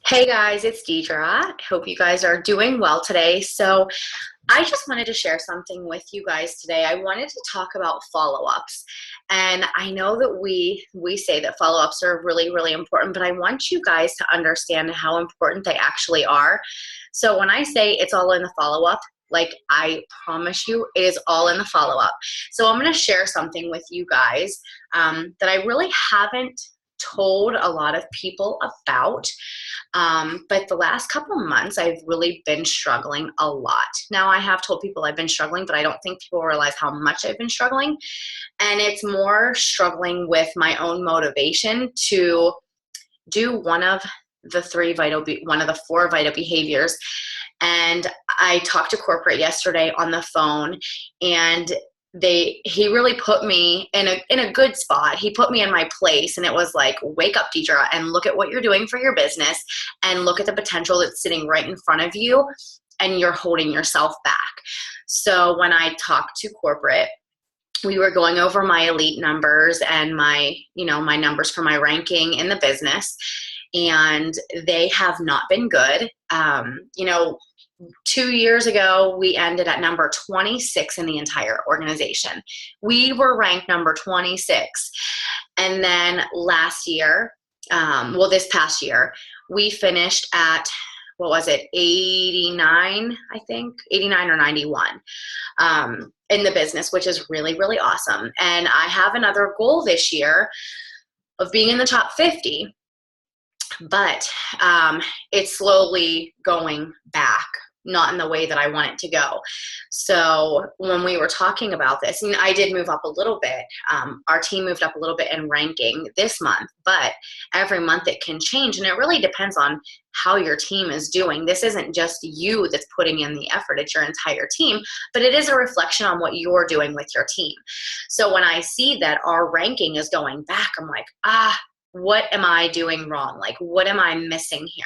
Hey guys, it's Deidre. Hope you guys are doing well today. So, I just wanted to share something with you guys today. I wanted to talk about follow-ups. And I know that we say that follow-ups are really, really important, but I want you guys to understand how important they actually are. So, when I say it's all in the follow-up, like I promise you, it is all in the follow-up. So, I'm going to share something with you guys that I really haven't told a lot of people about. But the last couple months, I've really been struggling a lot. Now, I have told people I've been struggling, but I don't think people realize how much I've been struggling. And it's more struggling with my own motivation to do one of the four vital behaviors. And I talked to corporate yesterday on the phone, and he really put me in a good spot. He put me in my place, and it was like, wake up, Deidre, and look at what you're doing for your business, and look at the potential that's sitting right in front of you, and you're holding yourself back. So when I talked to corporate, we were going over my elite numbers and my numbers for my ranking in the business, and they have not been good. 2 years ago, we ended at number 26 in the entire organization. We were ranked number 26. And then last year, this past year, we finished at, what was it, 89, I think, 89 or 91 in the business, which is really, really awesome. And I have another goal this year of being in the top 50, but it's slowly going back, not in the way that I want it to go. So when we were talking about this, and I did move up a little bit, our team moved up a little bit in ranking this month, but every month it can change, and it really depends on how your team is doing. This isn't just you that's putting in the effort, it's your entire team, but it is a reflection on what you're doing with your team. So when I see that our ranking is going back, I'm like, what am I doing wrong? Like, what am I missing here?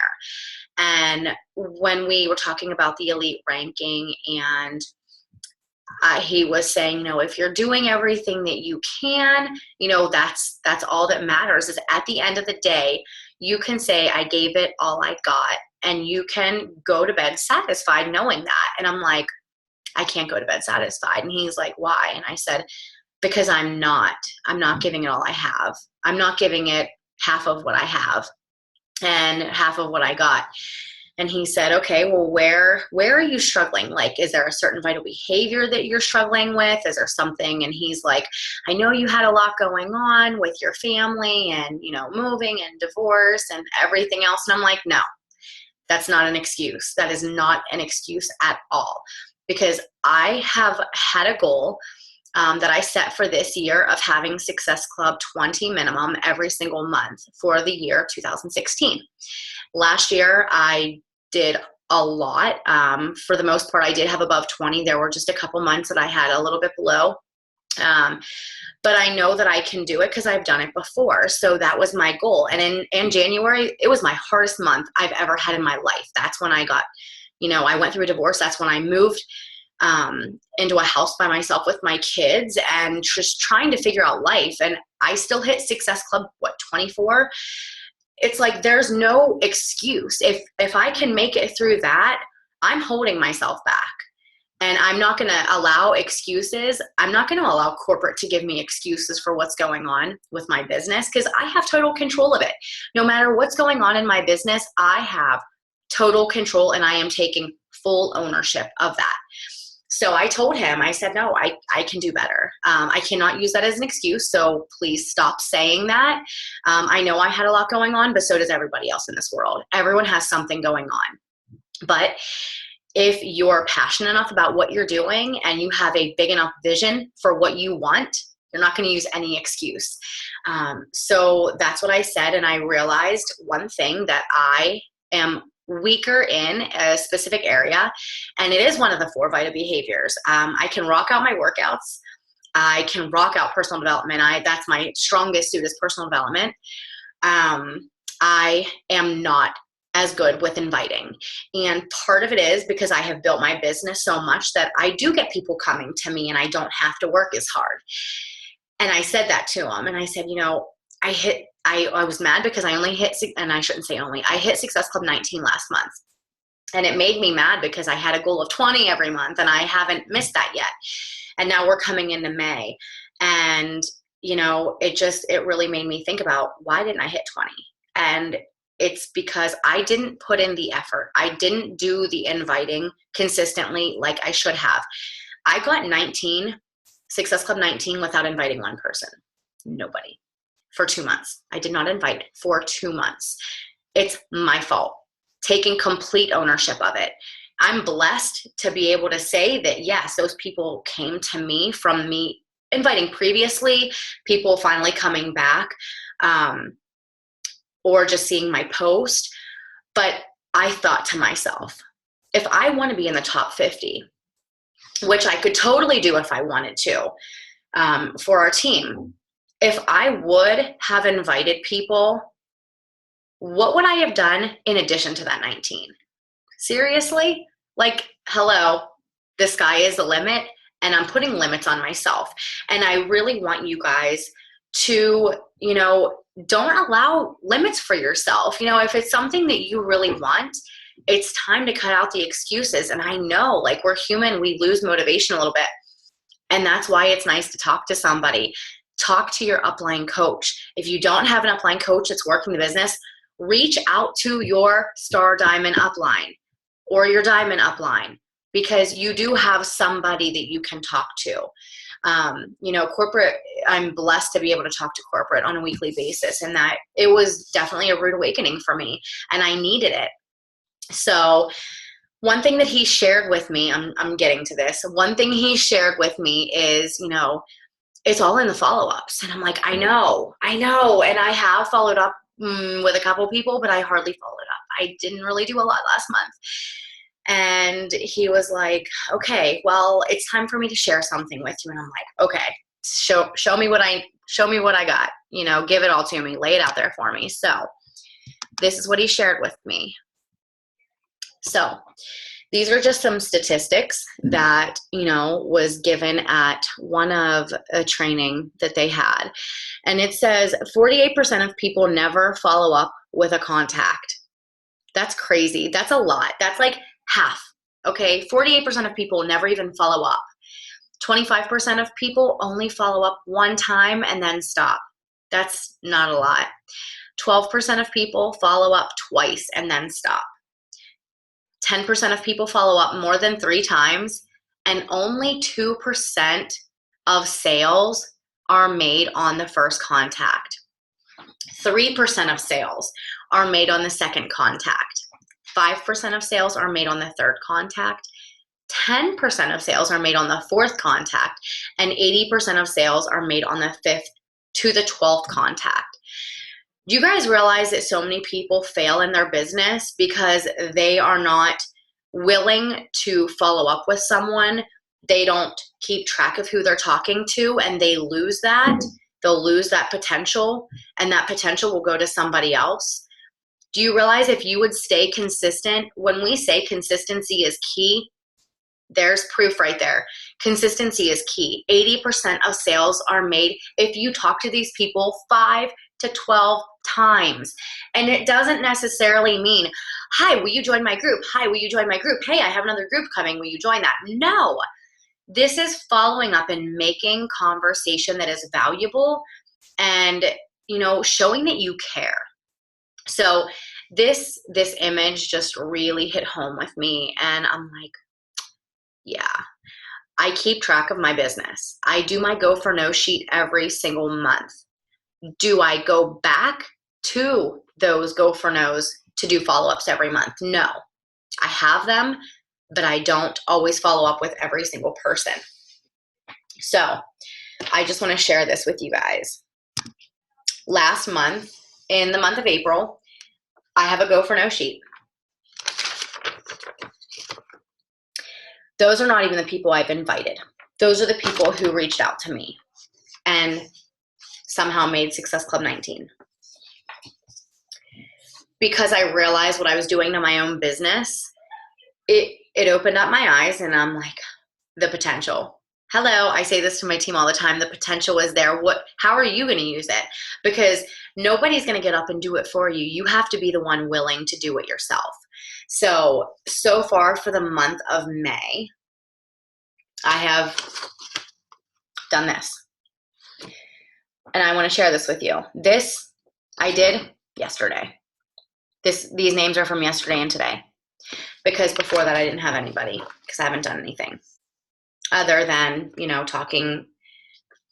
And when we were talking about the elite ranking, and he was saying, if you're doing everything that you can, that's all that matters. Is at the end of the day, you can say, I gave it all I got, and you can go to bed satisfied knowing that. And I'm like, I can't go to bed satisfied. And he's like, why? And I said, because I'm not giving it all I have. I'm not giving it half of what I have and half of what I got. And he said, okay, well, where are you struggling? Like, is there a certain vital behavior that you're struggling with? Is there something? And he's like, I know you had a lot going on with your family and, moving and divorce and everything else. And I'm like, no, that's not an excuse. That is not an excuse at all, because I have had a goal that I set for this year of having Success Club 20 minimum every single month for the year 2016. Last year, I did a lot. For the most part, I did have above 20. There were just a couple months that I had a little bit below. But I know that I can do it because I've done it before. So that was my goal. And in January, it was my hardest month I've ever had in my life. That's when I got, I went through a divorce. That's when I moved into a house by myself with my kids and just trying to figure out life. And I still hit Success Club, 24? It's like, there's no excuse. If I can make it through that, I'm holding myself back. And I'm not going to allow excuses. I'm not going to allow corporate to give me excuses for what's going on with my business, because I have total control of it. No matter what's going on in my business, I have total control, and I am taking full ownership of that. So I told him, I said, no, I can do better. I cannot use that as an excuse. So please stop saying that. I know I had a lot going on, but so does everybody else in this world. Everyone has something going on. But if you're passionate enough about what you're doing and you have a big enough vision for what you want, you're not going to use any excuse. So that's what I said. And I realized one thing, that I am weaker in a specific area, and it is one of the four vital behaviors. I can rock out my workouts. I can rock out personal development. That's my strongest suit, is personal development. I am not as good with inviting. And part of it is because I have built my business so much that I do get people coming to me and I don't have to work as hard. And I said that to him. And I said, I was mad because I only hit, and I shouldn't say only, I hit Success Club 19 last month. And it made me mad because I had a goal of 20 every month and I haven't missed that yet. And now we're coming into May. And, it really made me think about, why didn't I hit 20? And it's because I didn't put in the effort. I didn't do the inviting consistently like I should have. I got 19, Success Club 19, without inviting one person. Nobody. For 2 months. I did not invite for 2 months. It's my fault. Taking complete ownership of it. I'm blessed to be able to say that, yes, those people came to me from me inviting previously, people finally coming back, or just seeing my post. But I thought to myself, if I want to be in the top 50, which I could totally do if I wanted to, for our team, if I would have invited people, what would I have done in addition to that 19? Seriously? Like, hello, the sky is the limit, and I'm putting limits on myself. And I really want you guys to, don't allow limits for yourself. If it's something that you really want, it's time to cut out the excuses. And I know, like, we're human, we lose motivation a little bit. And that's why it's nice to talk to somebody. Talk to your upline coach. If you don't have an upline coach that's working the business, reach out to your star diamond upline or your diamond upline, because you do have somebody that you can talk to. Corporate, I'm blessed to be able to talk to corporate on a weekly basis, and that it was definitely a rude awakening for me, and I needed it. So one thing that he shared with me, I'm getting to this. One thing he shared with me is, it's all in the follow-ups. And I'm like, I know. And I have followed up with a couple people, but I hardly followed up. I didn't really do a lot last month. And he was like, okay, well, it's time for me to share something with you. And I'm like, okay, show me what I got, give it all to me, lay it out there for me. So this is what he shared with me. So these are just some statistics that, was given at one of a training that they had. And it says 48% of people never follow up with a contact. That's crazy. That's a lot. That's like half. Okay. 48% of people never even follow up. 25% of people only follow up one time and then stop. That's not a lot. 12% of people follow up twice and then stop. 10% of people follow up more than 3 times, and only 2% of sales are made on the first contact. 3% of sales are made on the second contact. 5% of sales are made on the third contact. 10% of sales are made on the fourth contact, and 80% of sales are made on the 5th to the 12th contact. Do you guys realize that so many people fail in their business because they are not willing to follow up with someone? They don't keep track of who they're talking to, and they lose that. They'll lose that potential, and that potential will go to somebody else. Do you realize if you would stay consistent? When we say consistency is key, there's proof right there. Consistency is key. 80% of sales are made if you talk to these people 5 to 12 times. And it doesn't necessarily mean, hi, will you join my group? Hi, will you join my group? Hey, I have another group coming. Will you join that? No. This is following up and making conversation that is valuable and, showing that you care. So this image just really hit home with me. And I'm like, yeah, I keep track of my business. I do my go for no sheet every single month. Do I go back to those go for no's to do follow-ups every month? No. I have them, but I don't always follow up with every single person. So I just want to share this with you guys. Last month, in the month of April, I have a go for no sheet. Those are not even the people I've invited. Those are the people who reached out to me and somehow made Success Club 19. Because I realized what I was doing to my own business, it opened up my eyes, and I'm like, the potential. Hello, I say this to my team all the time. The potential is there. How are you going to use it? Because nobody's going to get up and do it for you. You have to be the one willing to do it yourself. So far for the month of May, I have done this. And I want to share this with you. This I did yesterday. These names are from yesterday and today. Because before that I didn't have anybody because I haven't done anything other than, talking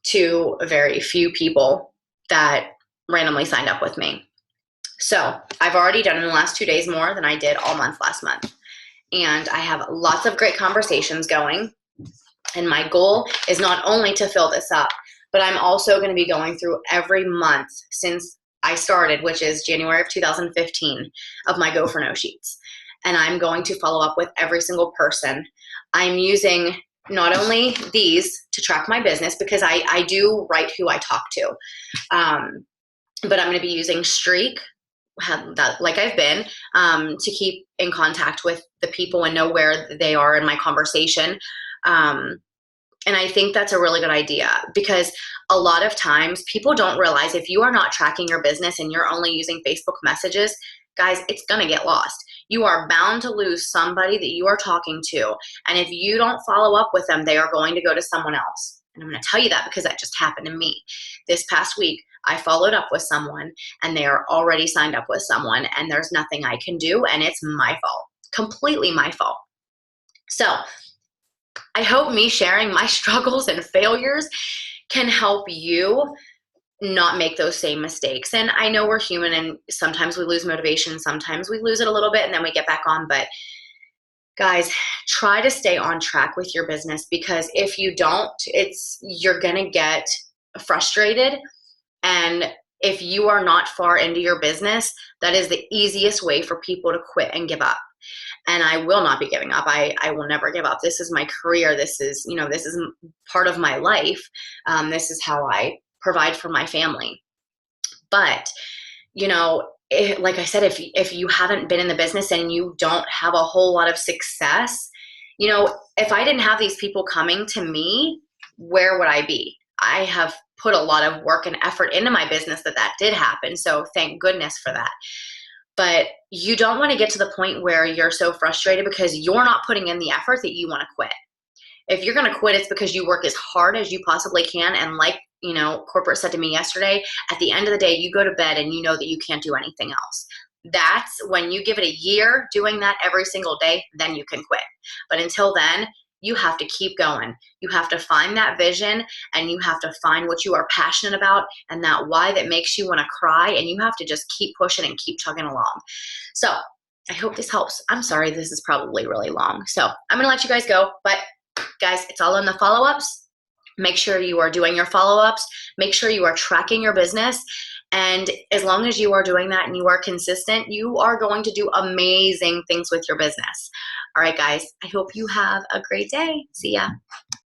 to very few people that randomly signed up with me. So I've already done in the last 2 days more than I did all month last month. And I have lots of great conversations going. And my goal is not only to fill this up, but I'm also going to be going through every month since I started, which is January of 2015, of my Go for No sheets. And I'm going to follow up with every single person. I'm using not only these to track my business, because I do write who I talk to, but I'm going to be using Streak, like I've been, to keep in contact with the people and know where they are in my conversation. And I think that's a really good idea, because a lot of times people don't realize if you are not tracking your business and you're only using Facebook messages, guys, it's going to get lost. You are bound to lose somebody that you are talking to. And if you don't follow up with them, they are going to go to someone else. And I'm going to tell you that because that just happened to me. This past week, I followed up with someone and they are already signed up with someone, and there's nothing I can do, and it's my fault, completely my fault. So I hope me sharing my struggles and failures can help you not make those same mistakes. And I know we're human and sometimes we lose motivation, sometimes we lose it a little bit and then we get back on. But guys, try to stay on track with your business, because if you don't, you're going to get frustrated. And if you are not far into your business, that is the easiest way for people to quit and give up. And I will not be giving up. I will never give up. This is my career. This is part of my life. This is how I provide for my family. But, like I said, if you haven't been in the business and you don't have a whole lot of success, if I didn't have these people coming to me, where would I be? I have put a lot of work and effort into my business that did happen. So thank goodness for that. But you don't want to get to the point where you're so frustrated because you're not putting in the effort that you want to quit. If you're going to quit, it's because you work as hard as you possibly can. And like, corporate said to me yesterday, at the end of the day, you go to bed and you know that you can't do anything else. That's when you give it a year doing that every single day, then you can quit. But until then, you have to keep going. You have to find that vision, and you have to find what you are passionate about and that why that makes you want to cry, and you have to just keep pushing and keep chugging along. So I hope this helps. I'm sorry, this is probably really long. So I'm going to let you guys go, but guys, it's all in the follow-ups. Make sure you are doing your follow-ups. Make sure you are tracking your business. And as long as you are doing that and you are consistent, you are going to do amazing things with your business. All right, guys, I hope you have a great day. See ya.